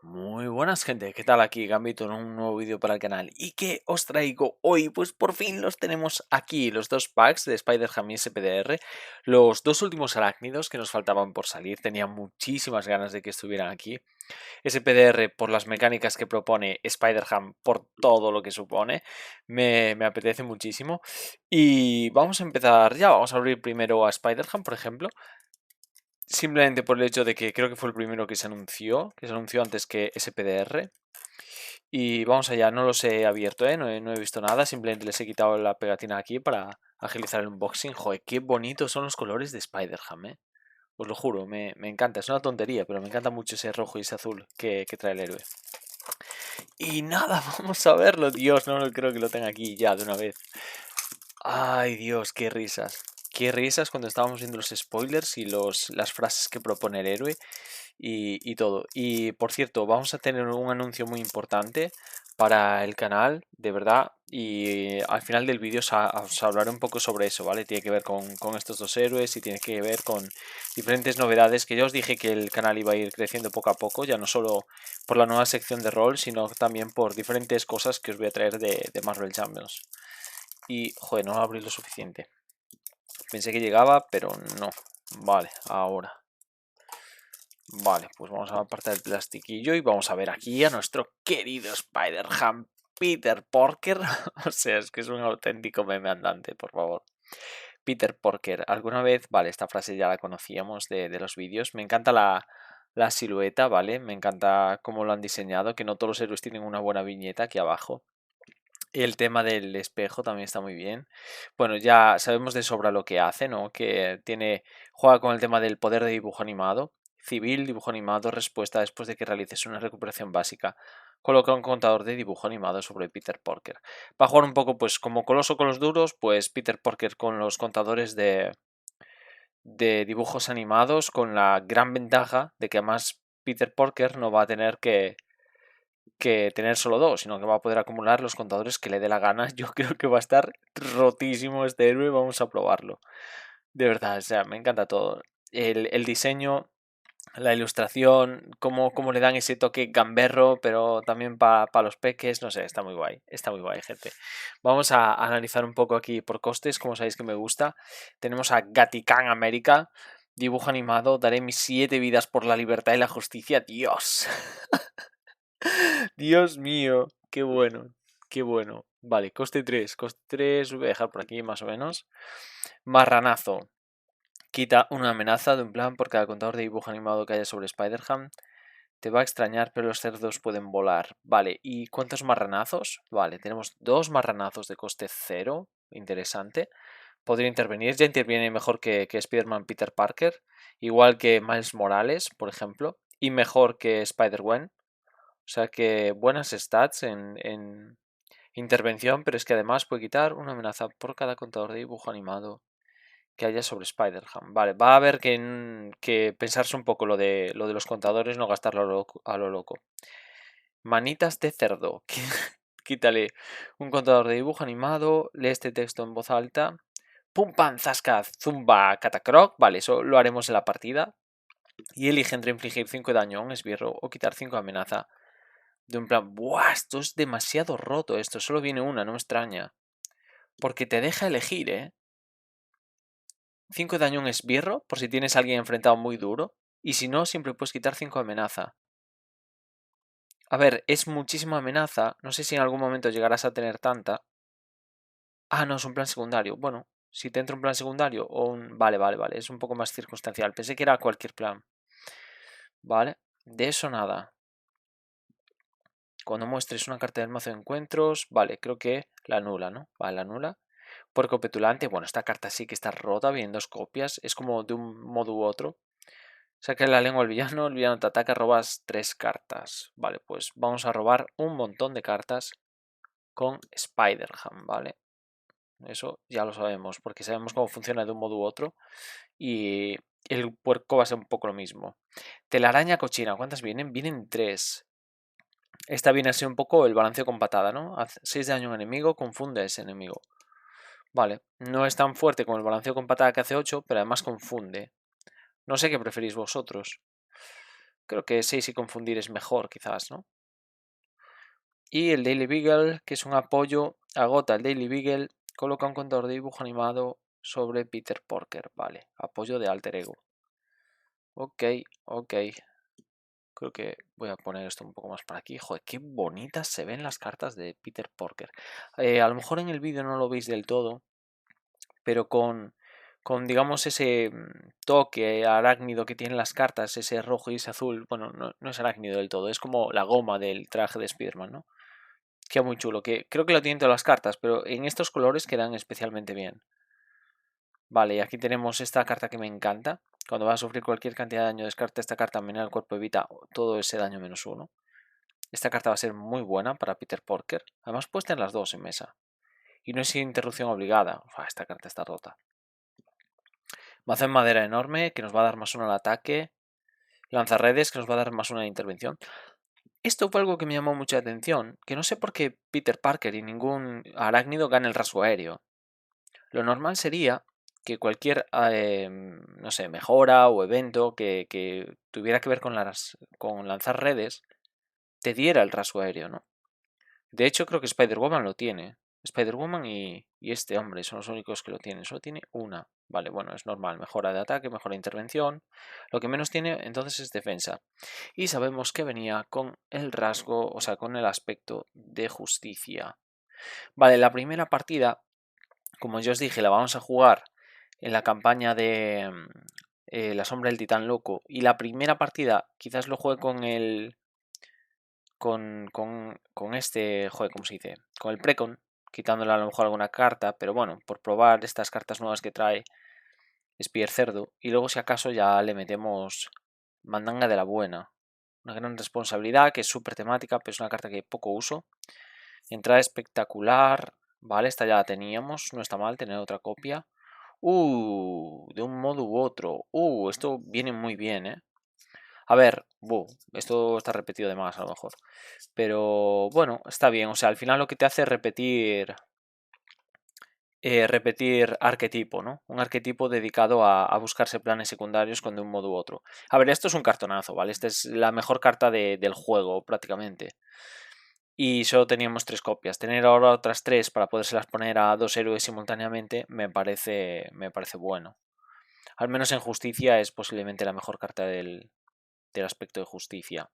Muy buenas gente, ¿qué tal? Aquí Gambito en un nuevo vídeo para el canal. ¿Y qué os traigo hoy? Pues por fin los tenemos aquí, los dos packs de Spider-Ham y SPDR, los dos últimos arácnidos que nos faltaban por salir. Tenía muchísimas ganas de que estuvieran aquí. SPDR por las mecánicas que propone, Spider-Ham por todo lo que supone. Me apetece muchísimo. Y vamos a empezar ya, vamos a abrir primero a Spider-Ham, por ejemplo. Simplemente por el hecho de que creo que fue el primero que se anunció antes que SPDR. Y vamos allá, no los he abierto, no he visto nada, simplemente les he quitado la pegatina aquí para agilizar el unboxing. Joder, qué bonitos son los colores de Spider-Ham, Os lo juro, me encanta, es una tontería, pero me encanta mucho ese rojo y ese azul que trae el héroe. Y nada, vamos a verlo, Dios, no creo que lo tenga aquí ya de una vez. Ay, Dios, qué risas. Qué risas cuando estábamos viendo los spoilers y las frases que propone el héroe y todo. Y por cierto, vamos a tener un anuncio muy importante para el canal, de verdad. Y al final del vídeo os hablaré un poco sobre eso, ¿vale? Tiene que ver con estos dos héroes y tiene que ver con diferentes novedades que yo os dije que el canal iba a ir creciendo poco a poco, ya no solo por la nueva sección de rol, sino también por diferentes cosas que os voy a traer de Marvel Champions. Y, joder, no abrí lo suficiente. Pensé que llegaba, pero no. Vale, ahora. Vale, pues vamos a apartar el plastiquillo y vamos a ver aquí a nuestro querido Spider-Ham Peter Porker. O sea, es que es un auténtico meme andante, por favor. Peter Porker, alguna vez, vale, esta frase ya la conocíamos de los vídeos. Me encanta la silueta, ¿vale? Me encanta cómo lo han diseñado, que no todos los héroes tienen una buena viñeta aquí abajo. El tema del espejo también está muy bien. Bueno, ya sabemos de sobra lo que hace, ¿no? Juega con el tema del poder de dibujo animado. Civil, dibujo animado, respuesta después de que realices una recuperación básica. Coloca un contador de dibujo animado sobre Peter Porker. Va a jugar un poco, pues, como Coloso con los duros, pues Peter Porker con los contadores de dibujos animados, con la gran ventaja de que además Peter Porker no va a tener que tener solo dos, sino que va a poder acumular los contadores que le dé la gana. Yo creo que va a estar rotísimo este héroe, vamos a probarlo. De verdad, o sea, me encanta todo. El diseño, la ilustración, cómo le dan ese toque gamberro, pero también para los peques, no sé, está muy guay, gente. Vamos a analizar un poco aquí por costes, como sabéis que me gusta. Tenemos a Gatican América, dibujo animado, daré mis 7 vidas por la libertad y la justicia, Dios. Dios mío, qué bueno, qué bueno. Vale, coste 3, voy a dejar por aquí más o menos. Marranazo, quita una amenaza de un plan por cada contador de dibujo animado que haya sobre Spider-Ham. Te va a extrañar, pero los cerdos pueden volar. Vale, ¿y cuántos marranazos? Vale, tenemos dos marranazos de coste 0, interesante. Podría intervenir, ya interviene mejor que Spider-Man Peter Parker, igual que Miles Morales, por ejemplo, y mejor que Spider-Gwen. O sea que buenas stats en intervención, pero es que además puede quitar una amenaza por cada contador de dibujo animado que haya sobre Spider-Ham. Vale, va a haber que pensarse un poco lo de los contadores, no gastarlo a lo loco. Manitas de cerdo. Quítale un contador de dibujo animado, lee este texto en voz alta. Pum, pam, zasca, zumba, catacroc. Vale, eso lo haremos en la partida. Y elige entre infligir 5 de daño a un esbirro o quitar 5 de amenaza de un plan, ¡buah! Esto es demasiado roto, esto solo viene una, no me extraña. Porque te deja elegir, ¿eh? 5 de daño a un esbirro, por si tienes a alguien enfrentado muy duro. Y si no, siempre puedes quitar 5 de amenaza. A ver, es muchísima amenaza. No sé si en algún momento llegarás a tener tanta. Ah, no, es un plan secundario. Bueno, si te entra un plan secundario o un... Vale, vale, vale. Es un poco más circunstancial. Pensé que era cualquier plan. Vale. De eso nada. Cuando muestres una carta del mazo de encuentros... Vale, creo que la anula, ¿no? Vale, la anula. Puerco petulante, bueno, esta carta sí que está rota, vienen dos copias, es como de un modo u otro. Saca la lengua al villano, el villano te ataca, robas 3 cartas. Vale, pues vamos a robar un montón de cartas con Spider-Ham, ¿vale? Eso ya lo sabemos, porque sabemos cómo funciona de un modo u otro. Y el puerco va a ser un poco lo mismo. Telaraña cochina, ¿cuántas vienen? Vienen 3. Esta viene a ser un poco el balanceo con patada, ¿no? Hace 6 de daño a un enemigo, confunde a ese enemigo. Vale, no es tan fuerte como el balanceo con patada que hace 8, pero además confunde. No sé qué preferís vosotros. Creo que 6 y confundir es mejor, quizás, ¿no? Y el Daily Beagle, que es un apoyo, agota el Daily Beagle, coloca un contador de dibujo animado sobre Peter Porker. Vale, apoyo de alter ego. Ok, ok. Creo que voy a poner esto un poco más para aquí. Joder, qué bonitas se ven las cartas de Peter Porker. A lo mejor en el vídeo no lo veis del todo, pero con digamos, ese toque arácnido que tienen las cartas, ese rojo y ese azul, bueno, no es arácnido del todo, es como la goma del traje de Spider-Man, ¿no? Queda muy chulo, que creo que lo tienen todas las cartas, pero en estos colores quedan especialmente bien. Vale, y aquí tenemos esta carta que me encanta. Cuando va a sufrir cualquier cantidad de daño, descarta esta carta, envenena el cuerpo, evita todo ese daño -1. Esta carta va a ser muy buena para Peter Porker. Además puedes tener las dos en mesa. Y no es interrupción obligada. Uf, esta carta está rota. Mazo en madera enorme, que nos va a dar +1 al ataque. Lanzarredes, que nos va a dar +1 a la intervención. Esto fue algo que me llamó mucha atención, que no sé por qué Peter Parker y ningún arácnido gana el rasgo aéreo. Lo normal sería que cualquier, no sé, mejora o evento que tuviera que ver con lanzar redes, te diera el rasgo aéreo, ¿no? De hecho, creo que Spider-Woman lo tiene. Spider-Woman y este hombre son los únicos que lo tienen. Solo tiene una. Vale, bueno, es normal. Mejora de ataque, mejora de intervención. Lo que menos tiene entonces es defensa. Y sabemos que venía con el rasgo, o sea, con el aspecto de justicia. Vale, la primera partida, como yo os dije, la vamos a jugar en la campaña de La sombra del titán loco. Y la primera partida quizás lo juegue con el con este, joder, ¿cómo se dice? Con el Precon, quitándole a lo mejor alguna carta, pero bueno, por probar estas cartas nuevas que trae Spear Cerdo. Y luego si acaso ya le metemos Mandanga de la Buena. Una gran responsabilidad que es súper temática, pero es una carta que poco uso. Entrada espectacular. Vale, esta ya la teníamos, no está mal tener otra copia. De un modo u otro. Esto viene muy bien, ¿eh? A ver, esto está repetido de más a lo mejor. Pero bueno, está bien. O sea, al final lo que te hace es repetir arquetipo, ¿no? Un arquetipo dedicado a buscarse planes secundarios con de un modo u otro. A ver, esto es un cartonazo, ¿vale? Esta es la mejor carta del juego, prácticamente. Y solo teníamos 3 copias. Tener ahora otras 3 para podérselas poner a 2 héroes simultáneamente me parece bueno. Al menos en justicia es posiblemente la mejor carta del aspecto de justicia.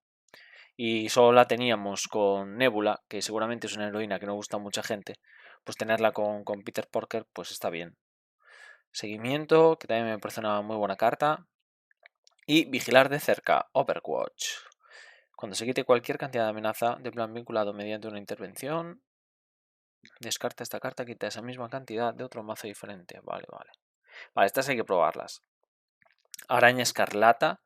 Y solo la teníamos con Nebula, que seguramente es una heroína que no gusta a mucha gente, pues tenerla con Peter Porker pues está bien. Seguimiento, que también me parece una muy buena carta. Y vigilar de cerca, Overwatch. Cuando se quite cualquier cantidad de amenaza de plan vinculado mediante una intervención, descarta esta carta, quita esa misma cantidad de otro mazo diferente. Vale. Vale, estas hay que probarlas. Araña escarlata,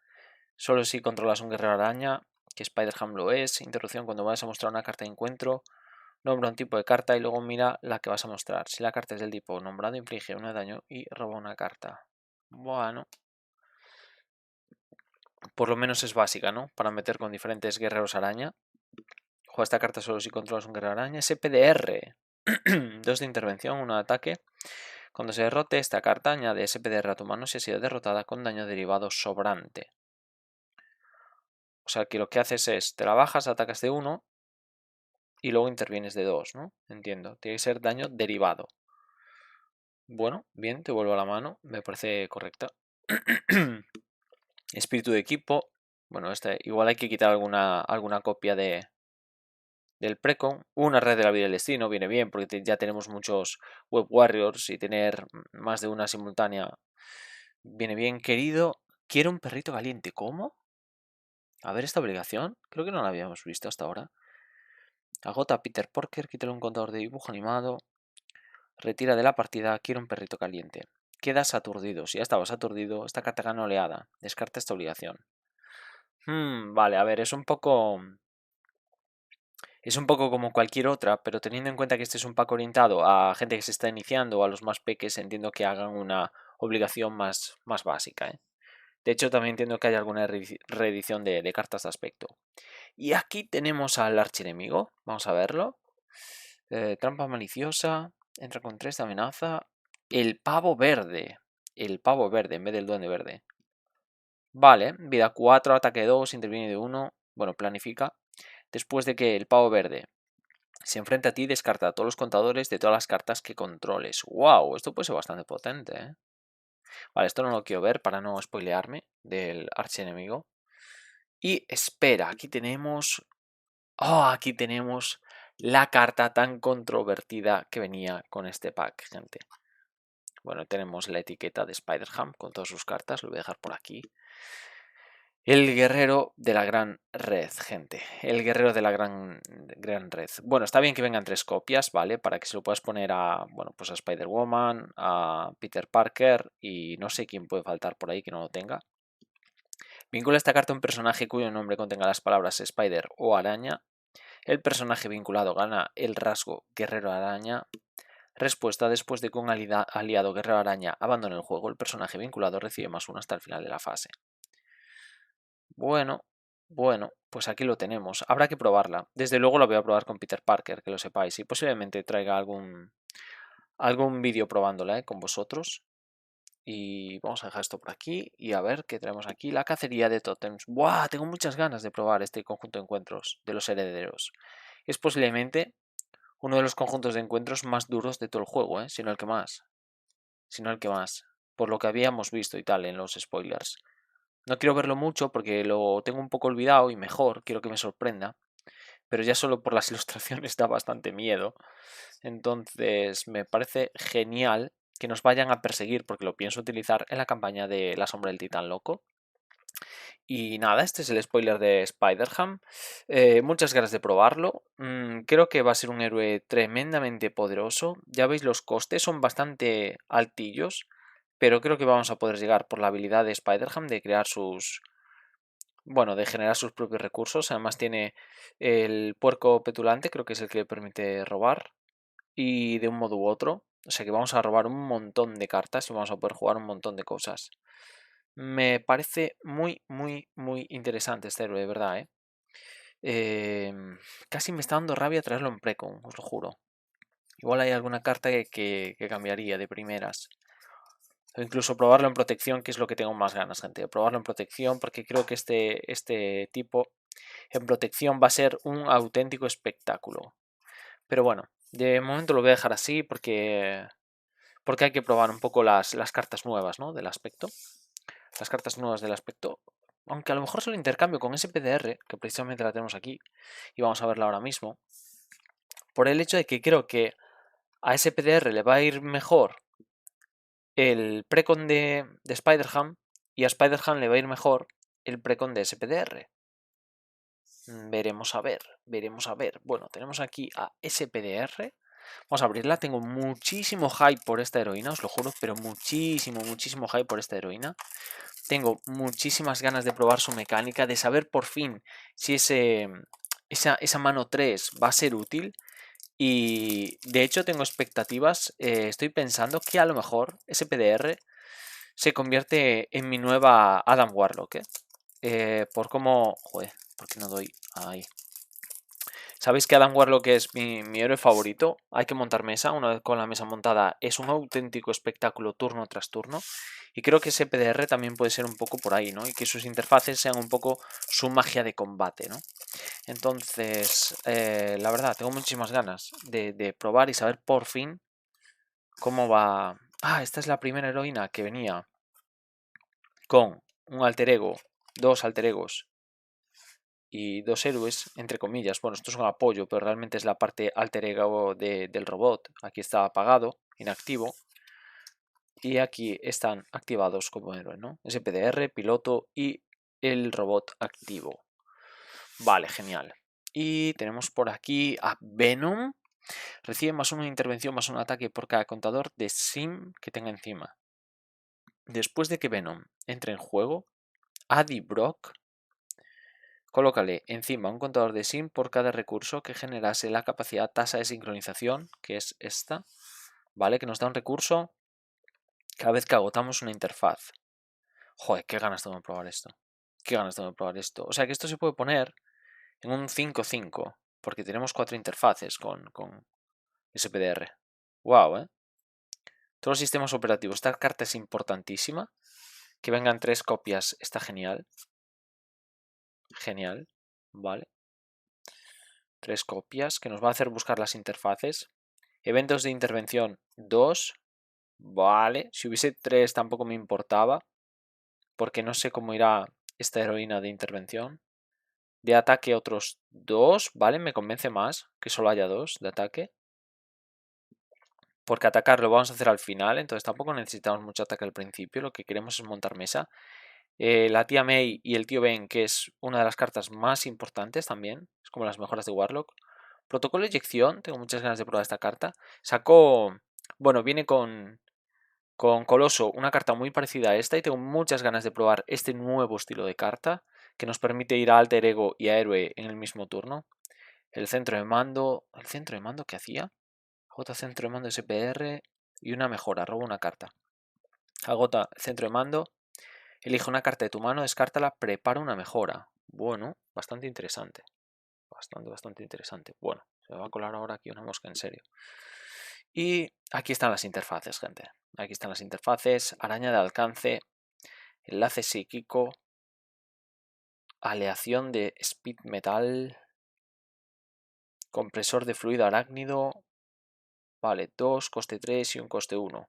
solo si controlas un guerrero araña, que Spider-Ham lo es. Interrupción cuando vayas a mostrar una carta de encuentro. Nombra un tipo de carta y luego mira la que vas a mostrar. Si la carta es del tipo nombrado, inflige 1 de daño y roba una carta. Bueno. Por lo menos es básica, ¿no? Para meter con diferentes guerreros araña. Juega esta carta solo si controlas un guerrero araña. SPDR. 2 de intervención, 1 de ataque. Cuando se derrote esta carta, añade SPDR a tu mano si ha sido derrotada con daño derivado sobrante. O sea que lo que haces es, te la bajas, atacas de 1 y luego intervienes de 2, ¿no? Entiendo. Tiene que ser daño derivado. Bueno, bien, te vuelvo a la mano. Me parece correcta. Espíritu de equipo. Bueno, igual hay que quitar alguna copia del Precon. Una red de la vida del destino viene bien porque ya tenemos muchos Web Warriors y tener más de una simultánea viene bien. Querido, quiero un perrito caliente. ¿Cómo? A ver esta obligación. Creo que no la habíamos visto hasta ahora. Agota a Peter Porker, quítale un contador de dibujo animado. Retira de la partida, quiero un perrito caliente. Quedas aturdido. Si ya estabas aturdido, esta carta gana oleada. Descarta esta obligación. Vale, a ver, es un poco como cualquier otra, pero teniendo en cuenta que este es un pack orientado a gente que se está iniciando o a los más peques, entiendo que hagan una obligación más básica, ¿eh? De hecho, también entiendo que hay alguna reedición de cartas de aspecto. Y aquí tenemos al archienemigo. Vamos a verlo. Trampa maliciosa. Entra con 3 de amenaza. El pavo verde. El pavo verde en vez del duende verde. Vale, vida 4, ataque 2, interviene de 1. Bueno, planifica. Después de que el pavo verde se enfrente a ti, descarta todos los contadores de todas las cartas que controles. ¡Wow! Esto puede ser bastante potente, ¿eh? Vale, esto no lo quiero ver para no spoilearme del archienemigo. Y espera, aquí tenemos... ¡Oh! Aquí tenemos la carta tan controvertida que venía con este pack, gente. Bueno, tenemos la etiqueta de Spider-Ham con todas sus cartas. Lo voy a dejar por aquí. El guerrero de la gran red, gente. El guerrero de la gran red. Bueno, está bien que vengan 3 copias, ¿vale? Para que se lo puedas poner a, bueno, pues a Spider-Woman, a Peter Parker y no sé quién puede faltar por ahí que no lo tenga. Vincula esta carta a un personaje cuyo nombre contenga las palabras Spider o araña. El personaje vinculado gana el rasgo guerrero araña. Respuesta: después de que un aliado guerrero araña abandone el juego, el personaje vinculado recibe +1 hasta el final de la fase. Bueno, pues aquí lo tenemos. Habrá que probarla. Desde luego la voy a probar con Peter Parker, que lo sepáis. Y posiblemente traiga algún vídeo probándola, con vosotros. Y vamos a dejar esto por aquí. Y a ver qué tenemos aquí. La cacería de tótems. ¡Buah! Tengo muchas ganas de probar este conjunto de encuentros de los herederos. Es posiblemente uno de los conjuntos de encuentros más duros de todo el juego, si no el que más. Si no el que más. Por lo que habíamos visto y tal en los spoilers. No quiero verlo mucho porque lo tengo un poco olvidado y mejor, quiero que me sorprenda. Pero ya solo por las ilustraciones da bastante miedo. Entonces me parece genial que nos vayan a perseguir porque lo pienso utilizar en la campaña de La Sombra del Titán Loco. Y nada, este es el spoiler de Spider-Ham. Muchas ganas de probarlo. Creo que va a ser un héroe tremendamente poderoso. Ya veis, los costes son bastante altillos. Pero creo que vamos a poder llegar por la habilidad de Spider-Ham de crear sus... Bueno, de generar sus propios recursos. Además tiene el puerco petulante, creo que es el que le permite robar. Y de un modo u otro. O sea que vamos a robar un montón de cartas y vamos a poder jugar un montón de cosas. Me parece muy, muy, muy interesante este héroe, de verdad, ¿eh? Casi me está dando rabia traerlo en Precon, os lo juro. Igual hay alguna carta que cambiaría de primeras. O incluso probarlo en protección, que es lo que tengo más ganas, gente. De probarlo en protección, porque creo que este tipo en protección va a ser un auténtico espectáculo. Pero bueno, de momento lo voy a dejar así porque hay que probar un poco las cartas nuevas, ¿no? Del aspecto. Las cartas nuevas del aspecto. Aunque a lo mejor se lo intercambio con SPDR, que precisamente la tenemos aquí, y vamos a verla ahora mismo. Por el hecho de que creo que a SPDR le va a ir mejor el precon de Spider-Ham y a Spider-Ham le va a ir mejor el precon de SPDR. Veremos a ver, veremos a ver. Bueno, tenemos aquí a SPDR. Vamos a abrirla. Tengo muchísimo hype por esta heroína, os lo juro, pero muchísimo, muchísimo hype por esta heroína. Tengo muchísimas ganas de probar su mecánica, de saber por fin si esa mano 3 va a ser útil. Y de hecho tengo expectativas. Estoy pensando que a lo mejor SPDR se convierte en mi nueva Adam Warlock. Por cómo... Joder, ¿por qué no doy ahí? Sabéis que Adam Warlock es mi héroe favorito. Hay que montar mesa. Una vez con la mesa montada es un auténtico espectáculo turno tras turno. Y creo que ese PDR también puede ser un poco por ahí, ¿no? Y que sus interfaces sean un poco su magia de combate, ¿no? Entonces, la verdad, tengo muchísimas ganas de probar y saber por fin cómo va... Ah, esta es la primera heroína que venía con un alter ego, 2 alter egos y 2 héroes, entre comillas. Bueno, esto es un apoyo, pero realmente es la parte alter ego del robot. Aquí está apagado, inactivo. Y aquí están activados como héroe, ¿no? SPDR, piloto y el robot activo. Vale, genial. Y tenemos por aquí a Venom. Recibe +1 de intervención, +1 de ataque por cada contador de sim que tenga encima. Después de que Venom entre en juego, Adi Brock, colócale encima un contador de sim por cada recurso que generase la capacidad tasa de sincronización, que es esta, ¿vale? Que nos da un recurso cada vez que agotamos una interfaz. Joder, qué ganas tengo de probar esto. Qué ganas tengo de probar esto. O sea que esto se puede poner en un 5-5, porque tenemos 4 interfaces con SPDR. Wow, ¿eh? Todos los sistemas operativos. Esta carta es importantísima. Que vengan 3 copias está genial. Genial, vale. 3 copias, que nos va a hacer buscar las interfaces. Eventos de intervención, 2. Vale, si hubiese 3 tampoco me importaba, porque no sé cómo irá esta heroína de intervención. De ataque otros 2, vale, me convence más que solo haya 2 de ataque. Porque atacar lo vamos a hacer al final, entonces tampoco necesitamos mucho ataque al principio, lo que queremos es montar mesa. La tía May y el tío Ben, que es una de las cartas más importantes también, es como las mejoras de Warlock. Protocolo de eyección, tengo muchas ganas de probar esta carta. Sacó, bueno, viene con Coloso, una carta muy parecida a esta, y tengo muchas ganas de probar este nuevo estilo de carta que nos permite ir a Alter Ego y a Héroe en el mismo turno. ¿el centro de mando qué hacía? Agota centro de mando SPR y una mejora, robo una carta. Agota centro de mando, elige una carta de tu mano, descártala, prepara una mejora. Bueno, bastante interesante. Bastante interesante. Bueno, se me va a colar ahora aquí una mosca en serio. Y aquí están las interfaces, gente. Aquí están las interfaces. Araña de alcance, enlace psíquico, aleación de speed metal, compresor de fluido arácnido. Vale, 2, coste 3 y un coste 1.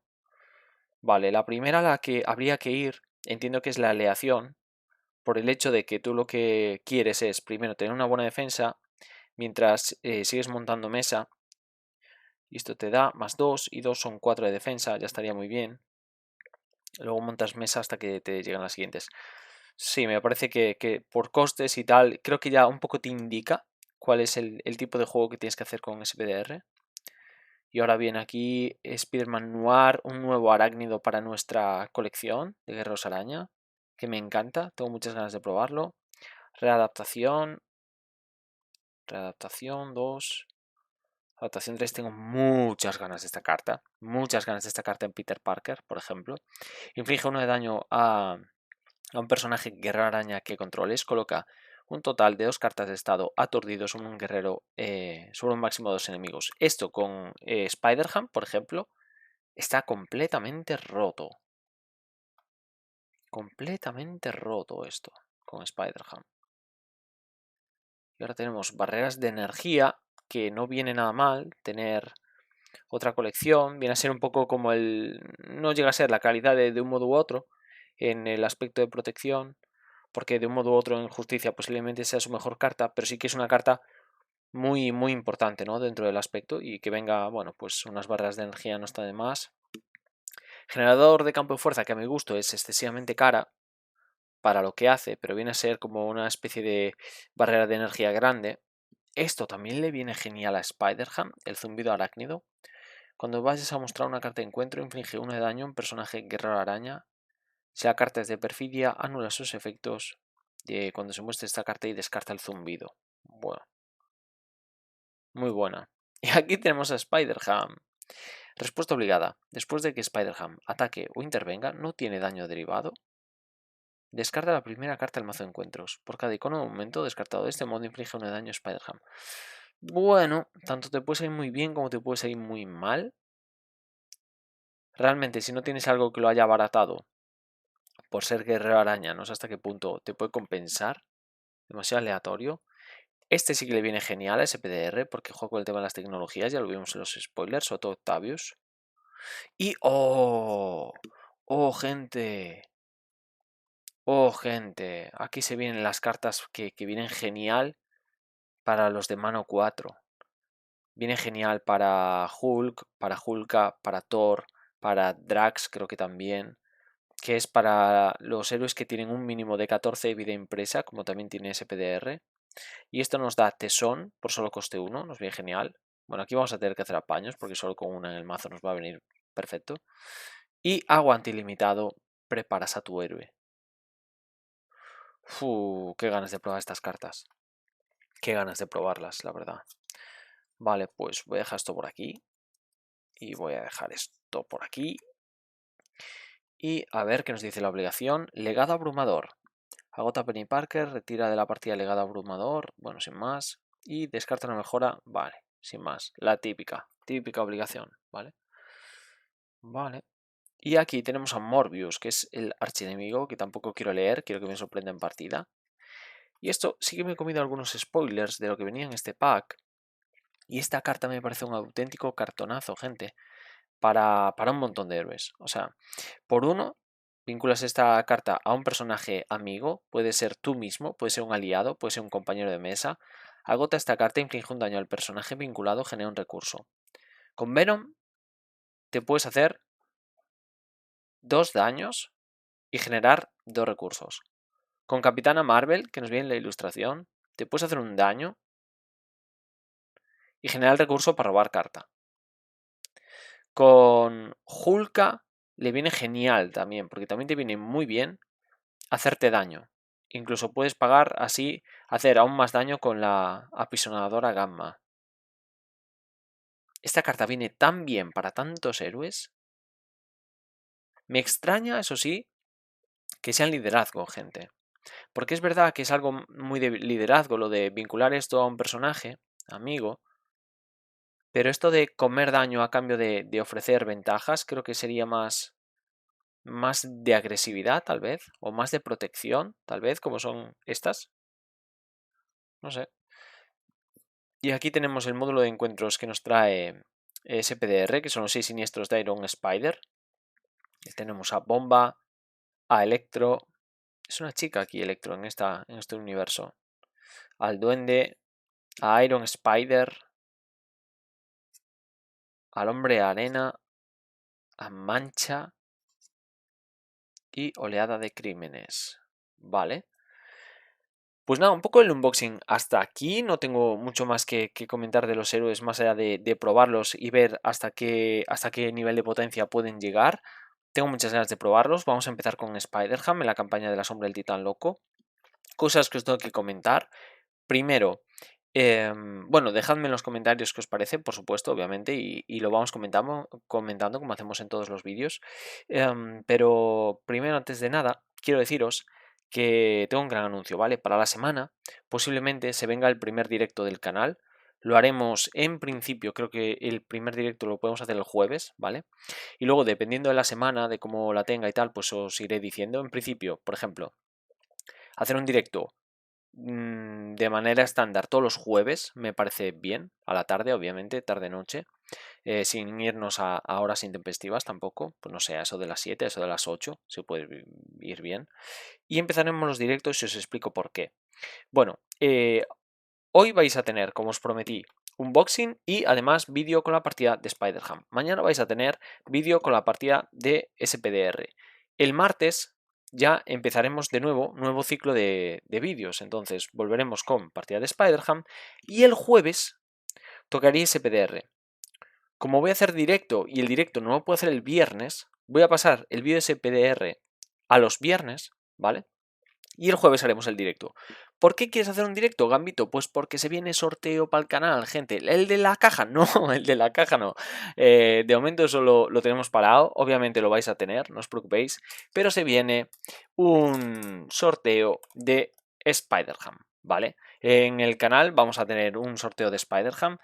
Vale, la primera a la que habría que ir, entiendo que es la aleación, por el hecho de que tú lo que quieres es, primero, tener una buena defensa, mientras sigues montando mesa, y esto te da más 2, y 2 son 4 de defensa, ya estaría muy bien. Luego montas mesa hasta que te llegan las siguientes. Sí, me parece que por costes y tal, creo que ya un poco te indica cuál es el tipo de juego que tienes que hacer con SPDR. Y ahora viene aquí Spider-Man Noir, un nuevo arácnido para nuestra colección de Guerreros Araña, que me encanta, tengo muchas ganas de probarlo. Readaptación 2. Adaptación 3, tengo muchas ganas de esta carta. Muchas ganas de esta carta en Peter Parker, por ejemplo. Inflige 1 de daño a un personaje guerrero araña que controles. Coloca un total de 2 cartas de estado aturdidos sobre un guerrero sobre un máximo de 2 enemigos. Esto con Spider-Ham, por ejemplo, está completamente roto. Completamente roto esto con Spider-Ham. Y ahora tenemos barreras de energía, que no viene nada mal tener otra colección. Viene a ser un poco como el... No llega a ser la calidad de un modo u otro en el aspecto de protección, porque de un modo u otro en justicia posiblemente sea su mejor carta, pero sí que es una carta muy importante, ¿no? Dentro del aspecto, y que venga, bueno, pues unas barreras de energía no está de más. Generador de campo de fuerza, que a mi gusto es excesivamente cara para lo que hace, pero viene a ser como una especie de barrera de energía grande. Esto también le viene genial a Spider-Ham, el zumbido arácnido. Cuando vayas a mostrar una carta de encuentro, inflige 1 de daño a un personaje guerrero araña. Si la carta es de perfidia, anula sus efectos cuando se muestre esta carta y descarta el zumbido. Bueno, muy buena. Y aquí tenemos a Spider-Ham. Respuesta obligada. Después de que Spider-Ham ataque o intervenga, no tiene daño derivado. Descarta la primera carta del mazo de encuentros. Por cada icono de momento descartado de este modo inflige 1 de daño a Spider-Ham. Bueno, tanto te puede salir muy bien como te puede salir muy mal. Realmente, si no tienes algo que lo haya abaratado por ser guerrero araña, no sé hasta qué punto te puede compensar. Demasiado aleatorio. Este sí que le viene genial a SPDR porque juega con el tema de las tecnologías, ya lo vimos en los spoilers, sobre todo Octavius. Y ¡oh! ¡Oh, gente! ¡Oh, gente! Aquí se vienen las cartas que vienen genial para los de mano 4. Viene genial para Hulk, para Hulka, para Thor, para Drax creo que también. Que es para los héroes que tienen un mínimo de 14 de vida impresa, como también tiene SPDR. Y esto nos da tesón por solo coste 1, nos viene genial. Bueno, aquí vamos a tener que hacer apaños porque solo con una en el mazo nos va a venir perfecto. Y aguante ilimitado, preparas a tu héroe. Qué ganas de probar estas cartas. Qué ganas de probarlas, la verdad. Vale, pues voy a dejar esto por aquí. Y voy a dejar esto por aquí. Y a ver qué nos dice la obligación. Legado abrumador. Agota Penny Parker, retira de la partida legado abrumador. Bueno, sin más. Y descarta una mejora. Vale, sin más. La típica obligación, ¿vale? Vale. Y aquí tenemos a Morbius, que es el archienemigo, que tampoco quiero leer, quiero que me sorprenda en partida. Y esto sí que me he comido algunos spoilers de lo que venía en este pack. Y esta carta me parece un auténtico cartonazo, gente, para un montón de héroes. O sea, por uno, vinculas esta carta a un personaje amigo, puede ser tú mismo, puede ser un aliado, puede ser un compañero de mesa. Agota esta carta, inflige un daño al personaje vinculado, genera un recurso. Con Venom te puedes hacer 2 daños y generar 2 recursos. Con Capitana Marvel, que nos viene en la ilustración, te puedes hacer un daño y generar el recurso para robar carta. Con Hulka le viene genial también, porque también te viene muy bien hacerte daño. Incluso puedes pagar así, hacer aún más daño con la apisonadora Gamma. Esta carta viene tan bien para tantos héroes. Me extraña, eso sí, que sea en liderazgo, gente. Porque es verdad que es algo muy de liderazgo lo de vincular esto a un personaje, amigo. Pero esto de comer daño a cambio de ofrecer ventajas, creo que sería más de agresividad, tal vez, o más de protección, tal vez, como son estas. No sé. Y aquí tenemos el módulo de encuentros que nos trae SPDR, que son los 6 siniestros de Iron Spider. Y tenemos a Bomba, a Electro. Es una chica aquí, Electro, en este universo. Al Duende, a Iron Spider, al Hombre Arena, a Mancha y Oleada de Crímenes. Vale. Pues nada, un poco el unboxing hasta aquí. No tengo mucho más que comentar de los héroes, más allá de probarlos y ver hasta qué nivel de potencia pueden llegar. Tengo muchas ganas de probarlos. Vamos a empezar con Spider-Ham en la campaña de la sombra del titán loco. Cosas que os tengo que comentar. Primero, bueno, dejadme en los comentarios qué os parece, por supuesto, obviamente, y lo vamos comentando como hacemos en todos los vídeos. Pero primero, antes de nada, quiero deciros que tengo un gran anuncio, ¿vale? Para la semana posiblemente se venga el primer directo del canal. Lo haremos en principio, creo que el primer directo lo podemos hacer el jueves, ¿vale? Y luego, dependiendo de la semana, de cómo la tenga y tal, pues os iré diciendo. En principio, por ejemplo, hacer un directo de manera estándar todos los jueves me parece bien, a la tarde, obviamente, tarde-noche, sin irnos a horas intempestivas tampoco, pues no sé, a eso de las 7, a eso de las 8, se puede ir bien. Y empezaremos los directos y os explico por qué. Bueno, hoy vais a tener, como os prometí, unboxing y además vídeo con la partida de Spider-Ham. Mañana vais a tener vídeo con la partida de SPDR. El martes ya empezaremos de nuevo ciclo de vídeos. Entonces volveremos con partida de Spider-Ham y el jueves tocaría SPDR. Como voy a hacer directo y el directo no lo puedo hacer el viernes, voy a pasar el vídeo de SPDR a los viernes, ¿vale? Y el jueves haremos el directo. ¿Por qué quieres hacer un directo, Gambito? Pues porque se viene sorteo para el canal, gente. ¿El de la caja? No, el de la caja no. De momento eso lo tenemos parado. Obviamente lo vais a tener, no os preocupéis. Pero se viene un sorteo de Spider-Ham, ¿vale? En el canal vamos a tener un sorteo de Spider-Ham.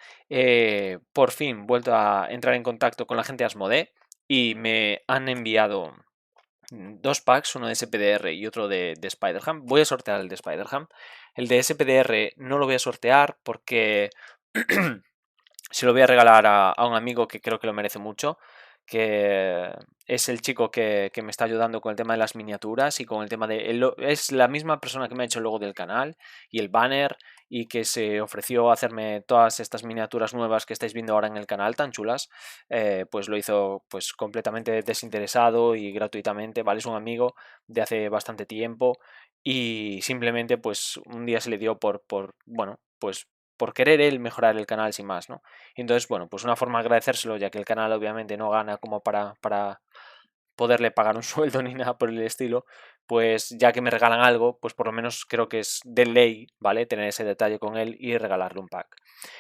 Por fin vuelto a entrar en contacto con la gente de Asmodee y me han enviado 2 packs, uno de SPDR y otro de Spider-Ham. Voy a sortear el de Spider-Ham. El de SPDR no lo voy a sortear porque se lo voy a regalar a un amigo que creo que lo merece mucho, que es el chico que me está ayudando con el tema de las miniaturas y con el tema de... es la misma persona que me ha hecho el logo del canal y el banner y que se ofreció a hacerme todas estas miniaturas nuevas que estáis viendo ahora en el canal, tan chulas. Pues lo hizo pues completamente desinteresado y gratuitamente, ¿vale? Es un amigo de hace bastante tiempo y simplemente pues un día se le dio bueno, pues por querer él mejorar el canal sin más, ¿no? Y entonces, bueno, pues una forma de agradecérselo, ya que el canal obviamente no gana como para poderle pagar un sueldo ni nada por el estilo, pues ya que me regalan algo, pues por lo menos creo que es de ley, ¿vale? Tener ese detalle con él y regalarle un pack.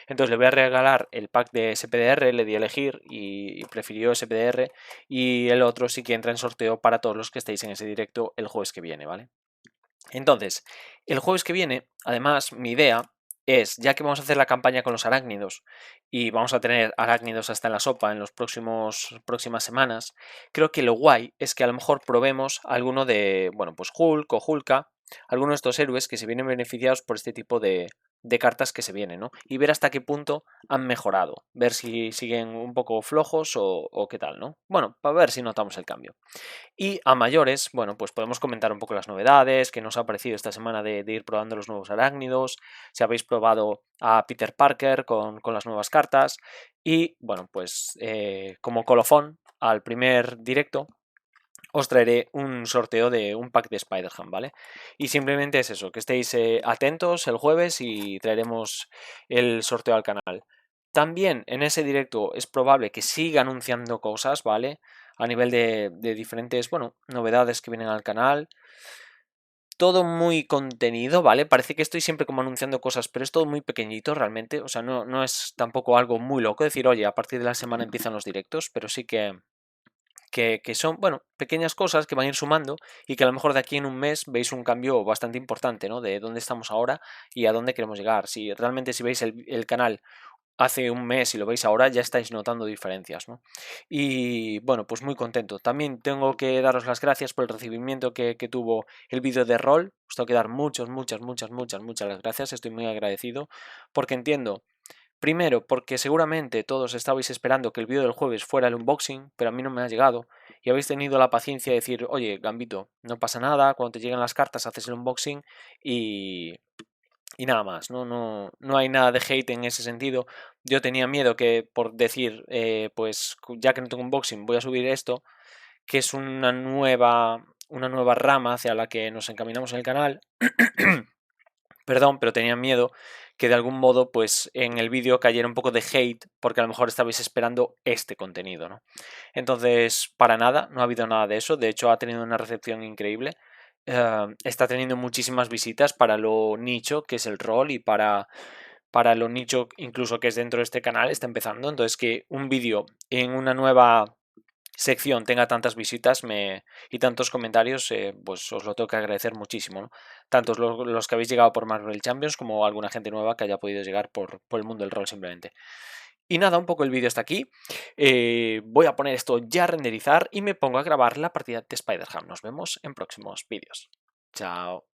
Entonces le voy a regalar el pack de SPDR, le di a elegir y prefirió SPDR y el otro sí que entra en sorteo para todos los que estéis en ese directo el jueves que viene, ¿vale? Entonces, el jueves que viene, además, mi idea es, ya que vamos a hacer la campaña con los arácnidos y vamos a tener arácnidos hasta en la sopa en las próximas semanas, creo que lo guay es que a lo mejor probemos alguno de, bueno, pues Hulk o Hulka, alguno de estos héroes que se vienen beneficiados por este tipo de cartas que se vienen, ¿no? Y ver hasta qué punto han mejorado, ver si siguen un poco flojos o qué tal, ¿no? Bueno, para ver si notamos el cambio. Y a mayores, bueno, pues podemos comentar un poco las novedades, qué nos ha parecido esta semana de ir probando los nuevos arácnidos, si habéis probado a Peter Parker con las nuevas cartas. Y bueno, pues como colofón al primer directo, os traeré un sorteo de un pack de Spider-Ham, ¿vale? Y simplemente es eso, que estéis atentos el jueves y traeremos el sorteo al canal. También en ese directo es probable que siga anunciando cosas, ¿vale? A nivel de diferentes, bueno, novedades que vienen al canal. Todo muy contenido, ¿vale? Parece que estoy siempre como anunciando cosas, pero es todo muy pequeñito realmente. O sea, no es tampoco algo muy loco decir, oye, a partir de la semana empiezan los directos, pero sí que son, bueno, pequeñas cosas que van a ir sumando y que a lo mejor de aquí en un mes veis un cambio bastante importante, ¿no? De dónde estamos ahora y a dónde queremos llegar. Si realmente si veis el canal hace un mes y lo veis ahora, ya estáis notando diferencias, ¿no? Y bueno, pues muy contento. También tengo que daros las gracias por el recibimiento que tuvo el vídeo de rol. Os tengo que dar muchas las gracias. Estoy muy agradecido porque entiendo. Primero, porque seguramente todos estabais esperando que el vídeo del jueves fuera el unboxing, pero a mí no me ha llegado. Y habéis tenido la paciencia de decir, oye, Gambito, no pasa nada, cuando te lleguen las cartas haces el unboxing y, y nada más. No hay nada de hate en ese sentido. Yo tenía miedo que por decir, pues ya que no tengo unboxing, voy a subir esto, que es una nueva rama hacia la que nos encaminamos en el canal. Perdón, pero tenía miedo que de algún modo, pues en el vídeo cayera un poco de hate, porque a lo mejor estabais esperando este contenido, ¿no? Entonces, para nada, no ha habido nada de eso. De hecho, ha tenido una recepción increíble. Está teniendo muchísimas visitas para lo nicho que es el rol y para lo nicho incluso que es dentro de este canal. Está empezando. Entonces, que un vídeo en una nueva sección tenga tantas visitas y tantos comentarios, pues os lo tengo que agradecer muchísimo, ¿no? Tantos los que habéis llegado por Marvel Champions como alguna gente nueva que haya podido llegar por el mundo del rol simplemente. Y nada, un poco el vídeo está aquí. Voy a poner esto ya a renderizar y me pongo a grabar la partida de Spider-Ham. Nos vemos en próximos vídeos. Chao.